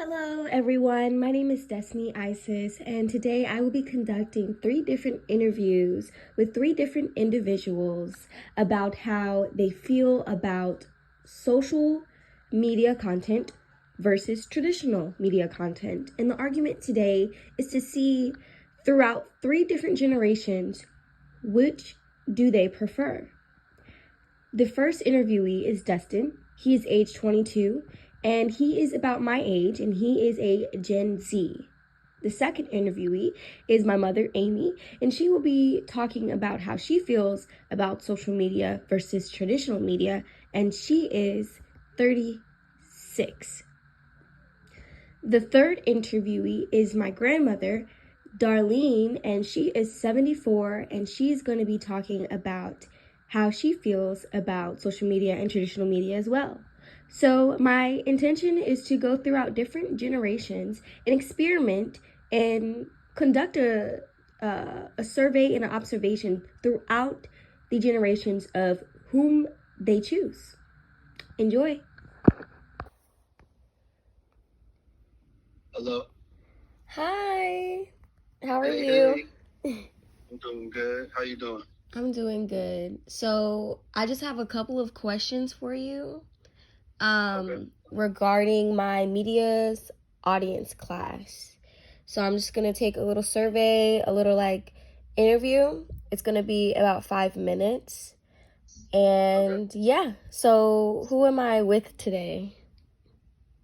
Hello, everyone. My name is Destiny Isis, and today I will be conducting 3 different interviews with 3 different individuals about how they feel about social media content versus traditional media content. And the argument today is to see throughout 3 different generations, which do they prefer? The first interviewee is Dustin. He is age 22, and he is about my age, and he is a Gen Z. The second interviewee is my mother, Amy, and she will be talking about how she feels about social media versus traditional media, and she is 36. The third interviewee is my grandmother, Darlene, and she is 74, and she's going to be talking about how she feels about social media and traditional media as well. So my intention is to go throughout different generations and experiment and conduct a survey and an observation throughout the generations of whom they choose. Enjoy. Hello. Hi. How are Hey, you? hey. I'm doing good. How you doing? I'm doing good. So I just have a couple of questions for you Okay. regarding my media's audience class. So I'm just going to take a little survey, a little interview. It's going to be about 5 minutes. Okay. And yeah, so who am I with today?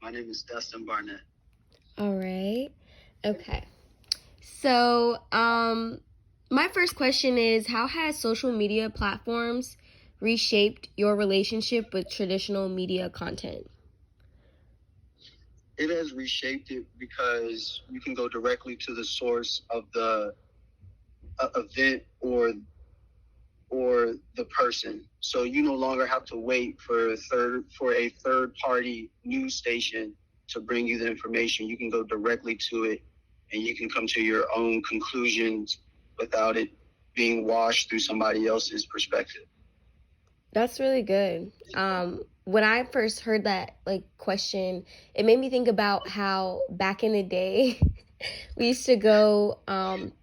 My name is Dustin Barnett. All right. Okay. So, my first question is, how has social media platforms reshaped your relationship with traditional media content? It has reshaped it because you can go directly to the source of the event or the person. So you no longer have to wait for a third party news station to bring you the information. You can go directly to it and you can come to your own conclusions without it being washed through somebody else's perspective. That's really good. When I first heard that question, it made me think about how back in the day we used to go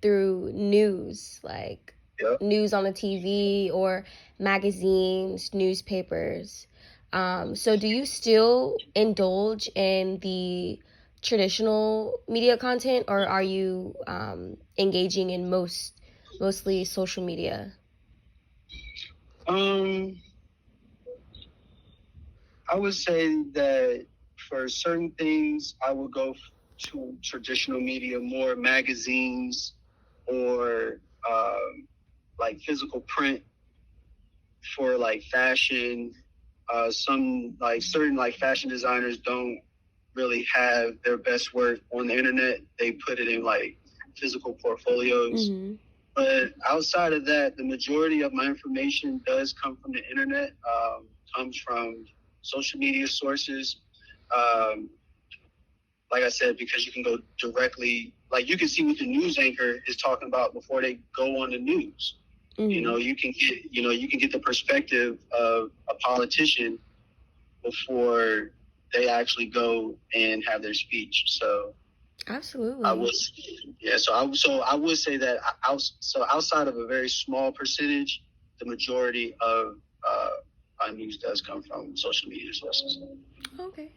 through news, like Yep. news on the TV or magazines, newspapers. So do you still indulge in the traditional media content, or are you engaging in mostly social media? Um, I would say that for certain things, I would go to traditional media, more magazines or like physical print for like fashion. Some like certain like fashion designers don't really have their best work on the internet. They put it in like physical portfolios. Mm-hmm. But outside of that, the majority of my information does come from the internet, comes from social media sources. Um, like I said, because you can go directly, like you can see what the news anchor is talking about before they go on the news. Mm-hmm. You can get the perspective of a politician before they actually go and have their speech. So Absolutely. I was, yeah. So I would say that outside of a very small percentage, the majority of our news does come from social media sources. Okay.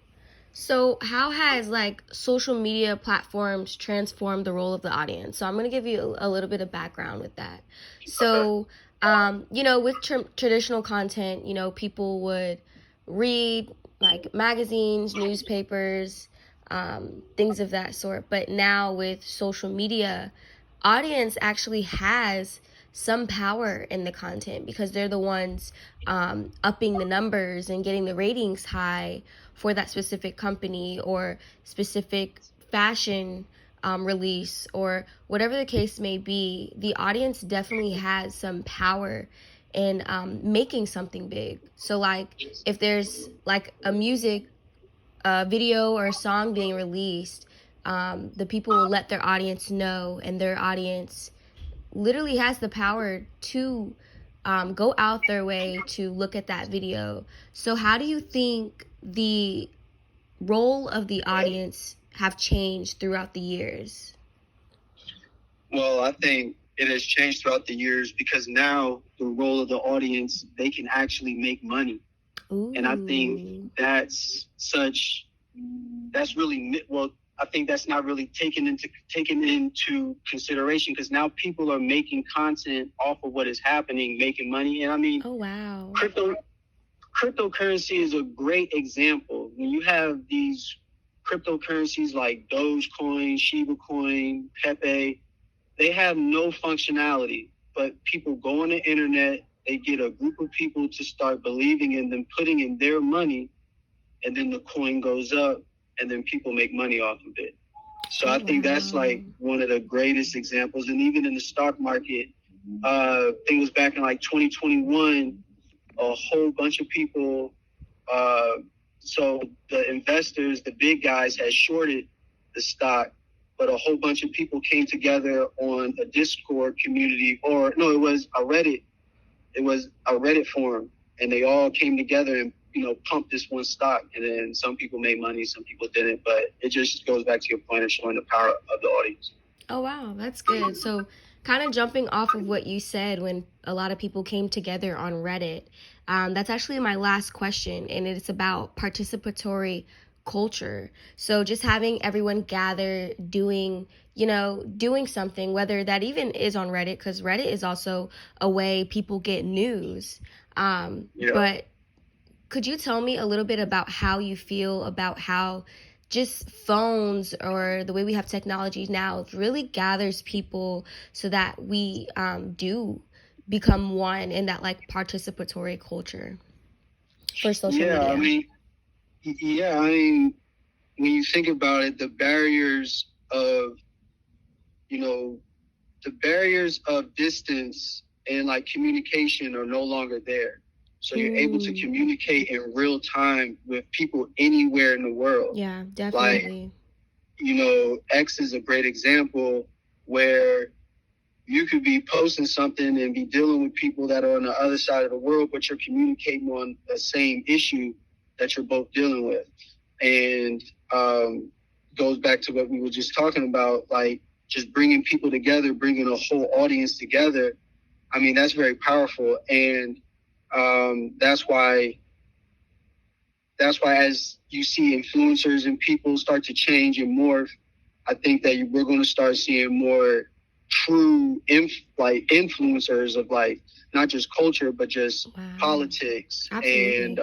So, how has social media platforms transformed the role of the audience? So, I'm going to give you a little bit of background with that. Okay. So, with traditional content, people would read like magazines, newspapers, things of that sort. But now with social media, audience actually has some power in the content because they're the ones upping the numbers and getting the ratings high for that specific company or specific fashion release or whatever the case may be. The audience definitely has some power in making something big. So if there's a music video or a song being released, the people will let their audience know, and their audience literally has the power to go out their way to look at that video. So, how do you think the role of the audience have changed throughout the years? Well, I think it has changed throughout the years because now the role of the audience, they can actually make money. Ooh. And I think that's really, well, I think that's not really taken into consideration because now people are making content off of what is happening, making money. And I mean, oh wow, cryptocurrency is a great example. When you have these cryptocurrencies like Dogecoin, Shiba Coin, Pepe, they have no functionality, but people go on the internet, they get a group of people to start believing in them, putting in their money, and then the coin goes up, and then people make money off of it. So I think that's like one of the greatest examples. And even in the stock market, I think it was back in like 2021, a whole bunch of people, so the investors, the big guys, had shorted the stock, but a whole bunch of people came together on a Discord community, or no, it was a Reddit. It was a Reddit forum, and they all came together and, pumped this one stock. And then some people made money, some people didn't. But it just goes back to your point of showing the power of the audience. Oh, wow. That's good. So kind of jumping off of what you said when a lot of people came together on Reddit, that's actually my last question, and it's about participatory culture. So just having everyone gather doing something, whether that even is on Reddit, because Reddit is also a way people get news. But could you tell me a little bit about how you feel about how just phones or the way we have technology now really gathers people so that we do become one in that like participatory culture for social media? I mean, when you think about it, the barriers of distance and like communication are no longer there. So you're able to communicate in real time with people anywhere in the world. Yeah, definitely. Like, X is a great example where you could be posting something and be dealing with people that are on the other side of the world, but you're communicating on the same issue that you're both dealing with. And goes back to what we were just talking about, like just bringing people together, bringing a whole audience together. I mean, that's very powerful. And that's why as you see influencers and people start to change and morph, I think that we're going to start seeing more true influencers of like not just culture but just politics. Absolutely. And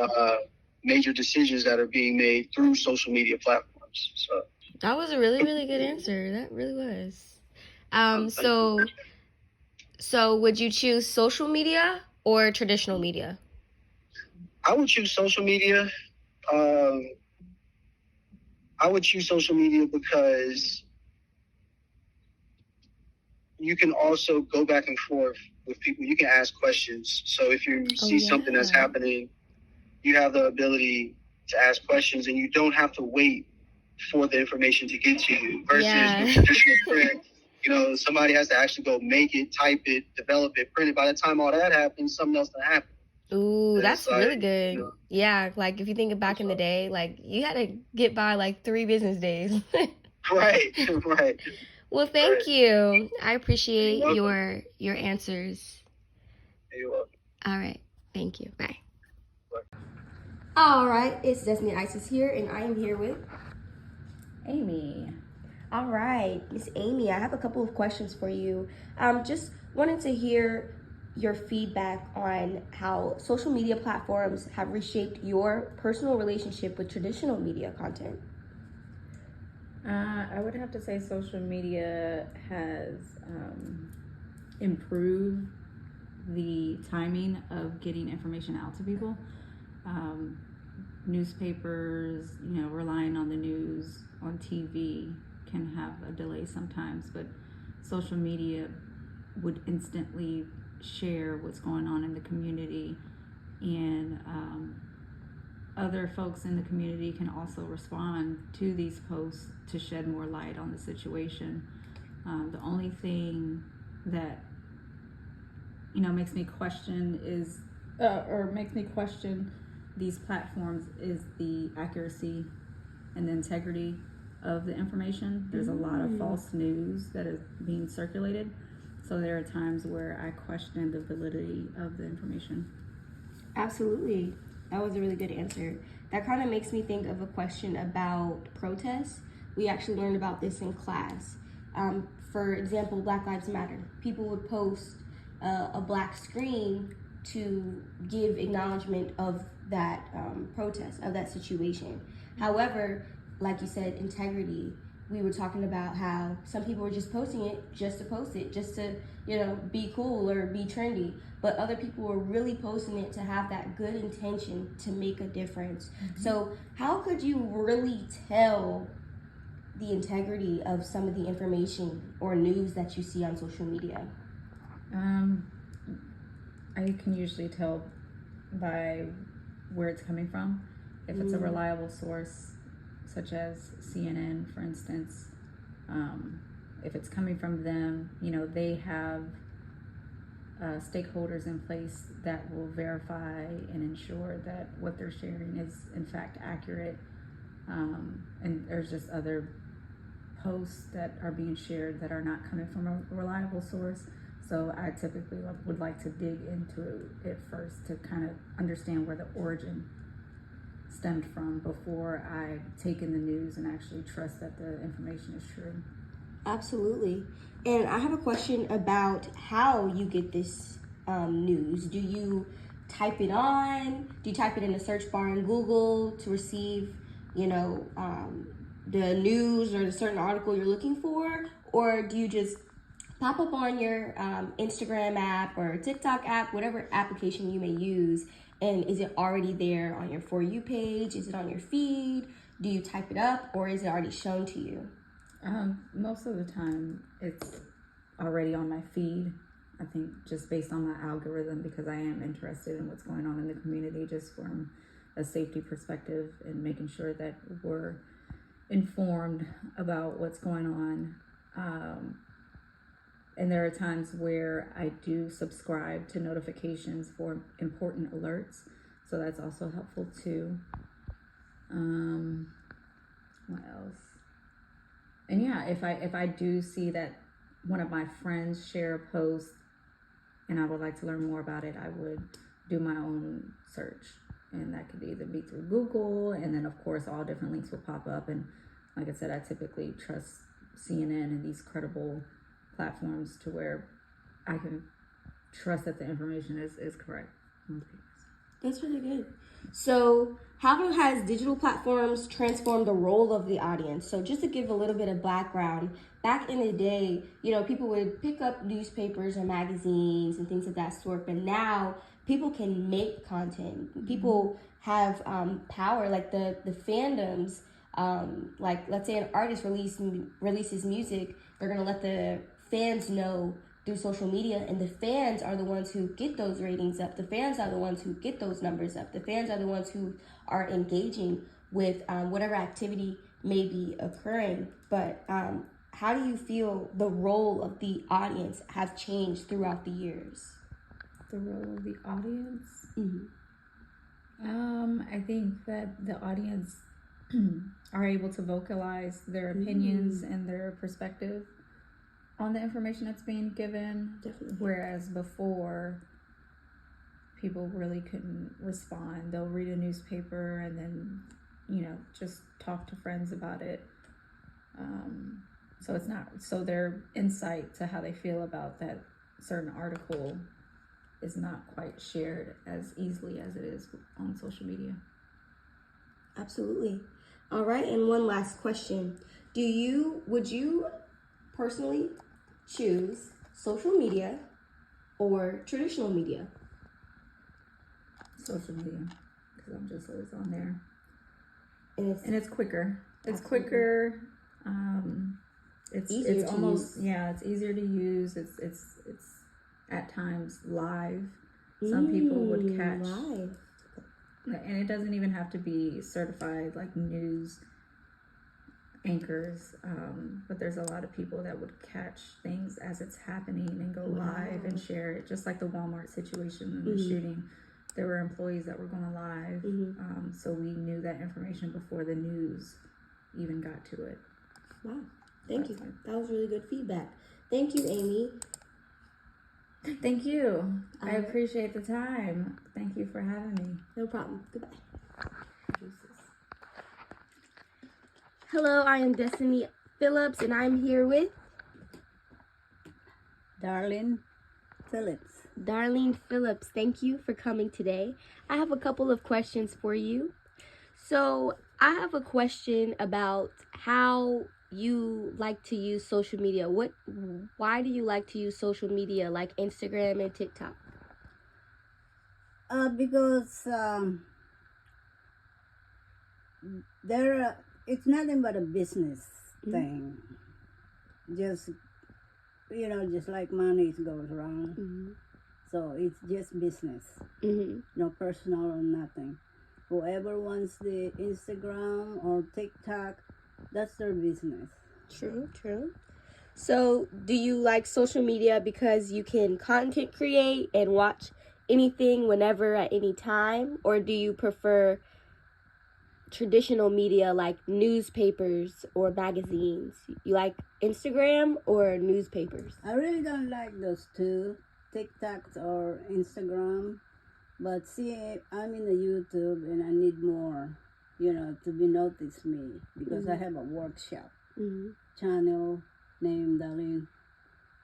major decisions that are being made through social media platforms. So that was a really, really good answer. That really was. So would you choose social media or traditional media? I would choose social media. I would choose social media because you can also go back and forth with people. You can ask questions. So if you see something that's happening, you have the ability to ask questions, and you don't have to wait for the information to get to you. Versus with traditional print, somebody has to actually go make it, type it, develop it, print it. By the time all that happens, something else will happen. Ooh, that's like, really good. Yeah, like if you think back in the day, like you had to get by like 3 business days. Right. Well, thank you. I appreciate your answers. You're welcome. All right. Thank you. Bye. All right. It's Destiny Isis here, and I am here with Amy. All right. Miss Amy, I have a couple of questions for you. Just wanted to hear your feedback on how social media platforms have reshaped your personal relationship with traditional media content. I would have to say social media has improved the timing of getting information out to people. Newspapers, relying on the news, on TV can have a delay sometimes, but social media would instantly share what's going on in the community, and other folks in the community can also respond to these posts to shed more light on the situation. The only thing that makes me question these platforms is the accuracy and the integrity of the information. There's a lot of false news that is being circulated. So there are times where I question the validity of the information. Absolutely. That was a really good answer. That kind of makes me think of a question about protests. We actually learned about this in class. For example, Black Lives Matter. People would post a black screen to give acknowledgement of that protest, of that situation. However, like you said, integrity. We were talking about how some people were just posting it just to post it, just to, be cool or be trendy. But other people were really posting it to have that good intention to make a difference. So how could you really tell the integrity of some of the information or news that you see on social media? I can usually tell by where it's coming from. If it's a reliable source, such as CNN, for instance, if it's coming from them, they have stakeholders in place that will verify and ensure that what they're sharing is in fact accurate. And there's just other posts that are being shared that are not coming from a reliable source. So I typically would like to dig into it first to kind of understand where the origin stemmed from before I take in the news and actually trust that the information is true. Absolutely. And I have a question about how you get this news. Do you type it on? Do you type it in the search bar in Google to receive, the news or the certain article you're looking for? Or do you just pop up on your Instagram app or TikTok app, whatever application you may use, and is it already there on your For You page? Is it on your feed? Do you type it up, or is it already shown to you? Most of the time it's already on my feed. I think just based on my algorithm, because I am interested in what's going on in the community, just from a safety perspective and making sure that we're informed about what's going on. And there are times where I do subscribe to notifications for important alerts, so that's also helpful too. What else? And yeah, if I do see that one of my friends share a post and I would like to learn more about it, I would do my own search, and that could either be through Google, and then of course all different links will pop up. And like I said, I typically trust CNN and these credible platforms to where I can trust that the information is correct. That's really good. So how has digital platforms transformed the role of the audience? So just to give a little bit of background, back in the day, people would pick up newspapers and magazines and things of that sort, but now people can make content. People have power, like the fandoms. Like let's say an artist releases music, they're gonna let the fans know through social media, and the fans are the ones who get those ratings up. The fans are the ones who get those numbers up. The fans are the ones who are engaging with whatever activity may be occurring. But how do you feel the role of the audience have changed throughout the years? The role of the audience? I think that the audience are able to vocalize their opinions and their perspective on the information that's being given. Definitely. Whereas before, people really couldn't respond. They'll read a newspaper and then, just talk to friends about it. So it's not, so their insight to how they feel about that certain article is not quite shared as easily as it is on social media. Absolutely. All right, and one last question. Would you personally choose social media or traditional media? Social media, because I'm just always on there. And it's quicker. It's Absolutely. quicker. Easier It's to almost use. it's easier to use. It's at times live. Some people would catch live. and it doesn't even have to be certified like news anchors, but there's a lot of people that would catch things as it's happening and go live and share it, just like the Walmart situation and the shooting. There were employees that were going live, so we knew that information before the news even got to it. Wow. Thank you. That was really good feedback. Thank you, Amy. Thank you. I appreciate the time. Thank you for having me. No problem. Goodbye. Hello, I am Destiny Phillips, and I'm here with Darlene Phillips. Darlene Phillips. Thank you for coming today. I have a couple of questions for you. So, I have a question about how you like to use social media. Why do you like to use social media like Instagram and TikTok? Because it's nothing but a business thing. Just just like money goes around. So it's just business. No personal or nothing. Whoever wants the Instagram or TikTok, that's their business. True. So, do you like social media because you can content create and watch anything whenever at any time? Or do you prefer traditional media like newspapers or magazines? You like Instagram or newspapers? I really don't like those two, TikToks or Instagram. But see, I'm in the YouTube and I need more, to be noticed me because I have a workshop channel named Darlene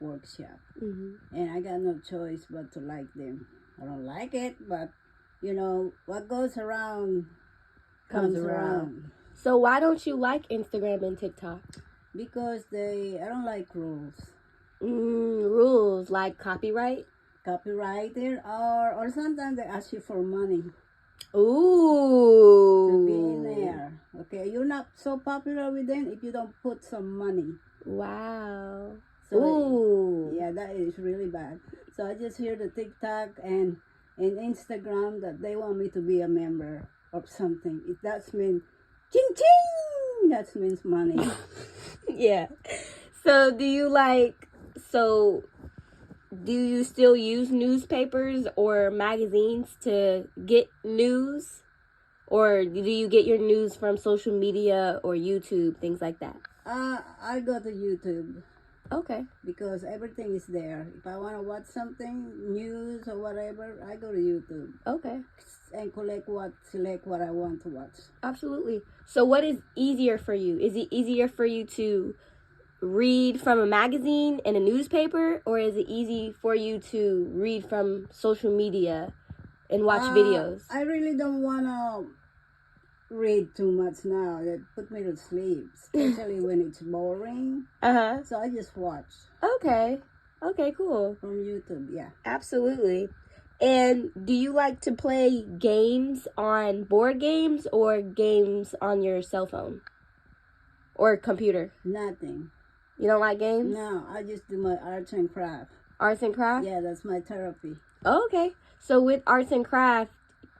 Workshop. And I got no choice but to like them. I don't like it, but what goes around comes around. So why don't you like Instagram and TikTok? Because I don't like rules. Rules like Copyrighted or sometimes they ask you for money. Ooh. To be in there. Okay, you're not so popular with them if you don't put some money. Wow. So yeah, that is really bad. So I just hear the TikTok and Instagram that they want me to be a member of something. It does mean ching ching. That means money. Yeah. So do you still use newspapers or magazines to get news? Or do you get your news from social media or YouTube, things like that? I go to YouTube. Okay. Because everything is there. If I want to watch something, news or whatever, I go to YouTube. Okay. And select what I want to watch. Absolutely. So what is easier for you? Is it easier for you to read from a magazine and a newspaper, or is it easy for you to read from social media and watch videos? I really don't want to read too much now. That put me to sleep, especially when it's boring. So I just watch. Okay, cool. From YouTube, yeah. Absolutely. And do you like to play games on board games or games on your cell phone or computer? Nothing. You don't like games? No, I just do my arts and craft. Arts and craft? Yeah, that's my therapy. Okay. So with arts and craft,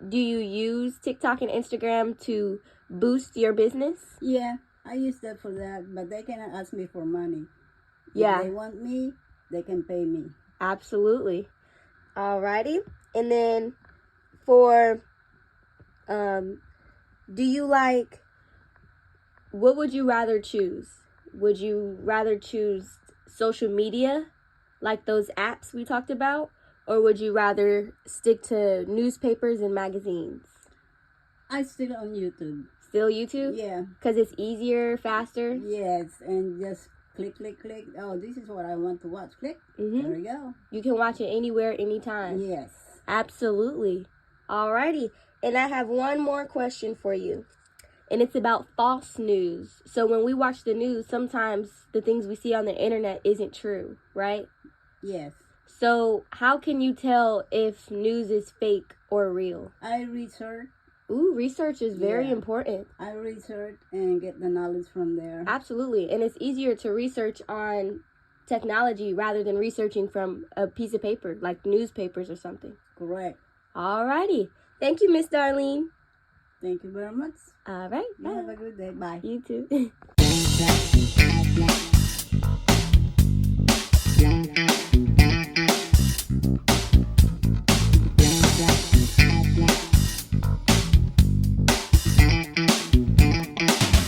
do you use TikTok and Instagram to boost your business? Yeah, I use that for that, but they cannot ask me for money. Yeah. If they want me, they can pay me. Absolutely. Alrighty. And then for, what would you rather choose? Would you rather choose social media, like those apps we talked about, or would you rather stick to newspapers and magazines? I still on YouTube. Still YouTube? Yeah. Because it's easier, faster? Yes, and just click. Oh, this is what I want to watch. Click. There we go. You can watch it anywhere, anytime. Yes. Absolutely. Alrighty. And I have one more question for you. And it's about false news. So when we watch the news, sometimes the things we see on the internet isn't true, right? Yes. So how can you tell if news is fake or real? I research. Ooh, research is very important. I research and get the knowledge from there. Absolutely. And it's easier to research on technology rather than researching from a piece of paper, like newspapers or something. Correct. Alrighty. Thank you, Miss Darlene. Thank you very much. All right. You have a good day. Bye. You too.